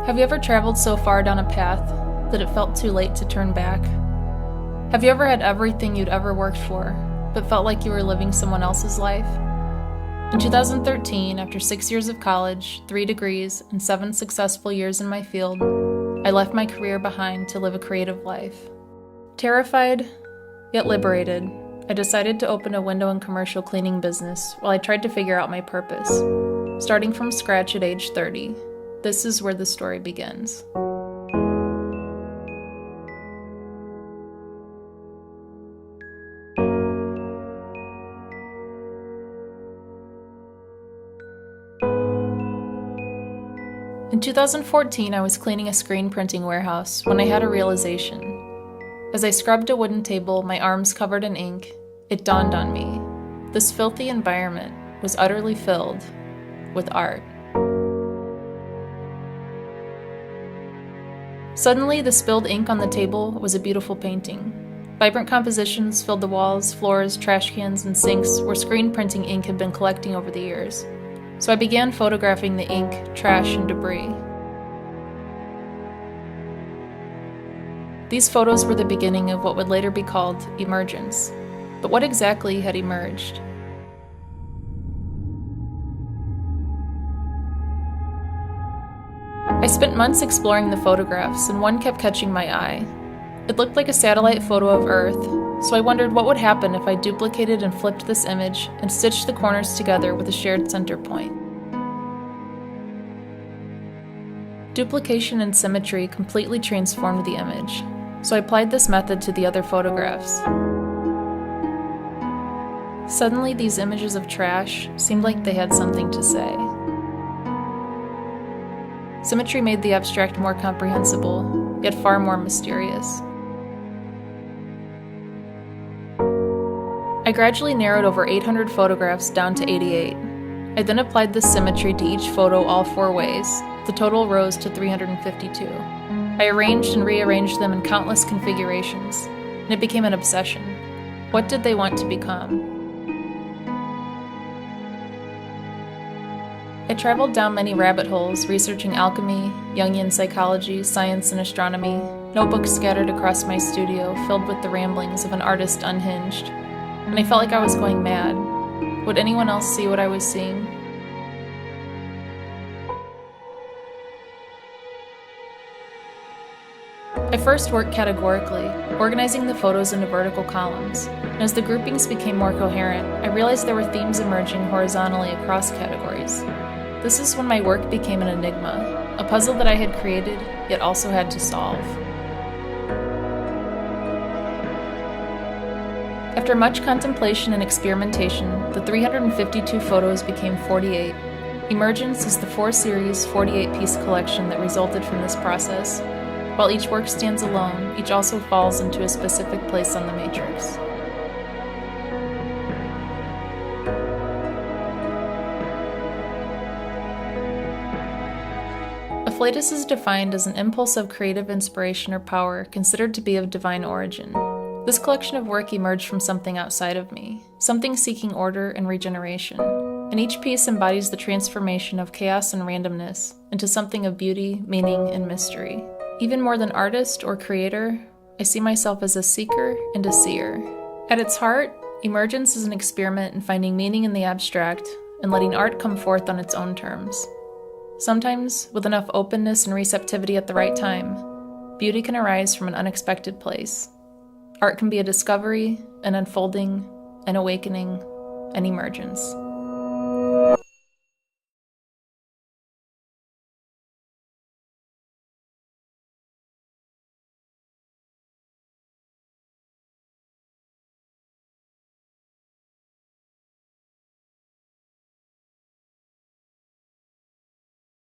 Have you ever traveled so far down a path that it felt too late to turn back? Have you ever had everything you'd ever worked for, but felt like you were living someone else's life? In 2013, after 6 years of college, 3 degrees, and 7 successful years in my field, I left my career behind to live a creative life. Terrified, yet liberated, I decided to open a window and commercial cleaning business while I tried to figure out my purpose. Starting from scratch at age 30, this is where the story begins. In 2014, I was cleaning a screen printing warehouse when I had a realization. As I scrubbed a wooden table, my arms covered in ink, it dawned on me. This filthy environment was utterly filled with art. Suddenly, the spilled ink on the table was a beautiful painting. Vibrant compositions filled the walls, floors, trash cans, and sinks where screen printing ink had been collecting over the years. So I began photographing the ink, trash, and debris. These photos were the beginning of what would later be called Emergence. But what exactly had emerged? I spent months exploring the photographs, and one kept catching my eye. It looked like a satellite photo of Earth, so I wondered what would happen if I duplicated and flipped this image and stitched the corners together with a shared center point. Duplication and symmetry completely transformed the image, so I applied this method to the other photographs. Suddenly, these images of trash seemed like they had something to say. Symmetry made the abstract more comprehensible, yet far more mysterious. I gradually narrowed over 800 photographs down to 88. I then applied this symmetry to each photo all 4 ways. The total rose to 352. I arranged and rearranged them in countless configurations, and it became an obsession. What did they want to become? I traveled down many rabbit holes, researching alchemy, Jungian psychology, science, and astronomy, notebooks scattered across my studio filled with the ramblings of an artist unhinged. And I felt like I was going mad. Would anyone else see what I was seeing? I first worked categorically, organizing the photos into vertical columns, and as the groupings became more coherent, I realized there were themes emerging horizontally across categories. This is when my work became an enigma, a puzzle that I had created, yet also had to solve. After much contemplation and experimentation, the 352 photos became 48. Emergence is the 4-series, 48-piece collection that resulted from this process. While each work stands alone, each also falls into a specific place on the matrix. Afflatus is defined as an impulse of creative inspiration or power considered to be of divine origin. This collection of work emerged from something outside of me, something seeking order and regeneration, and each piece embodies the transformation of chaos and randomness into something of beauty, meaning, and mystery. Even more than artist or creator, I see myself as a seeker and a seer. At its heart, Emergence is an experiment in finding meaning in the abstract and letting art come forth on its own terms. Sometimes, with enough openness and receptivity at the right time, beauty can arise from an unexpected place. Art can be a discovery, an unfolding, an awakening, an emergence.